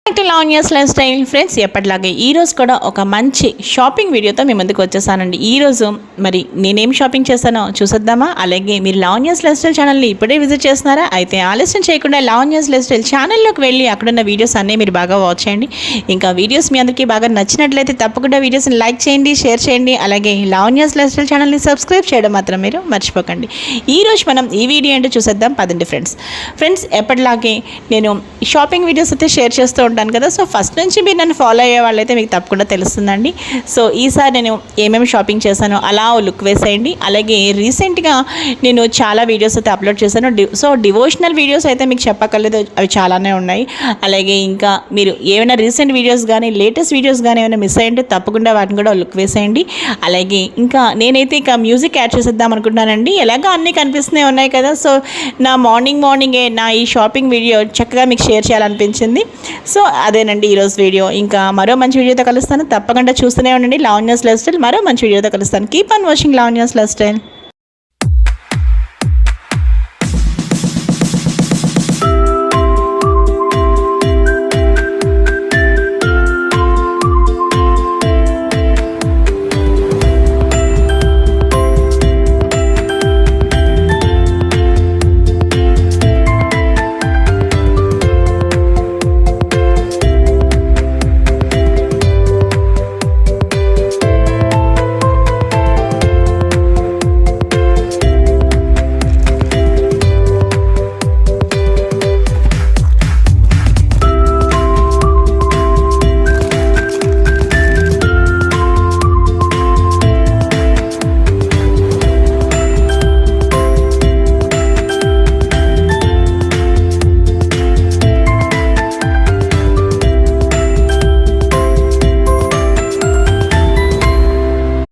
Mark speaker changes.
Speaker 1: Lavanya's life style friends, ఎప్పటిలాగే ఈరోజు కూడా ఒక మంచి షాపింగ్ వీడియోతో మీ ముందుకు వచ్చేసానండి. ఈరోజు మరి నేనేం షాపింగ్ చేస్తానో చూసేద్దామా? అలాగే మీరు లావణ్యాస్ లైఫ్ స్టైల్ ఛానల్ని ఇప్పుడే విజిట్ చేస్తున్నారా? అయితే ఆలస్యం చేయకుండా లావణ్యాస్ లైఫ్ స్టైల్ ఛానల్లోకి వెళ్ళి అక్కడున్న వీడియోస్ అన్నీ మీరు బాగా వాచ్ చేయండి. ఇంకా వీడియోస్ మీ అందరికీ బాగా నచ్చినట్లయితే తప్పకుండా వీడియోస్ని లైక్ చేయండి, షేర్ చేయండి. అలాగే లావణ్యాస్ లైఫ్ స్టైల్ ఛానల్ని సబ్స్క్రైబ్ చేయడం మాత్రం మీరు మర్చిపోకండి. ఈరోజు మనం ఈ వీడియో ఏంటో చూసేద్దాం పదండి ఫ్రెండ్స్. ఎప్పటిలాగే నేను షాపింగ్ వీడియోస్ అయితే షేర్ చేస్తూ ఉంటాను కదా. సో ఫస్ట్ నుంచి మీరు నన్ను ఫాలో అయ్యే వాళ్ళైతే మీకు తప్పకుండా తెలుస్తుందండి. సో ఈసారి నేను ఏమేమి షాపింగ్ చేశానో అలా లుక్ వేసేయండి. అలాగే రీసెంట్గా నేను చాలా వీడియోస్ అయితే అప్లోడ్ చేశాను. సో డివోషనల్ వీడియోస్ అయితే మీకు చెప్పక్కర్లేదు, అవి చాలానే ఉన్నాయి. అలాగే ఇంకా మీరు ఏమైనా రీసెంట్ వీడియోస్ కానీ లేటెస్ట్ వీడియోస్ కానీ ఏమైనా మిస్ అయ్యింటే తప్పకుండా వాటిని కూడా లుక్ వేసేయండి. అలాగే ఇంకా నేనైతే ఇక మ్యూజిక్ యాడ్ చేసేద్దాం అనుకుంటున్నానండి. ఎలాగో అన్నీ కనిపిస్తూనే ఉన్నాయి కదా. సో నా మార్నింగే నా ఈ షాపింగ్ వీడియో చక్కగా మీకు షేర్ చేయాలనిపించింది. సో అదేనండి ఈరోజు వీడియో. ఇంకా మరో మంచి వీడియోతో కలుస్తాను. తప్పకుండా చూస్తూనే ఉండండి లావణ్యాస్ లైఫ్ స్టైల్. మరో మంచి వీడియోతో కలుస్తాను. Keep on watching Lavanya's life style.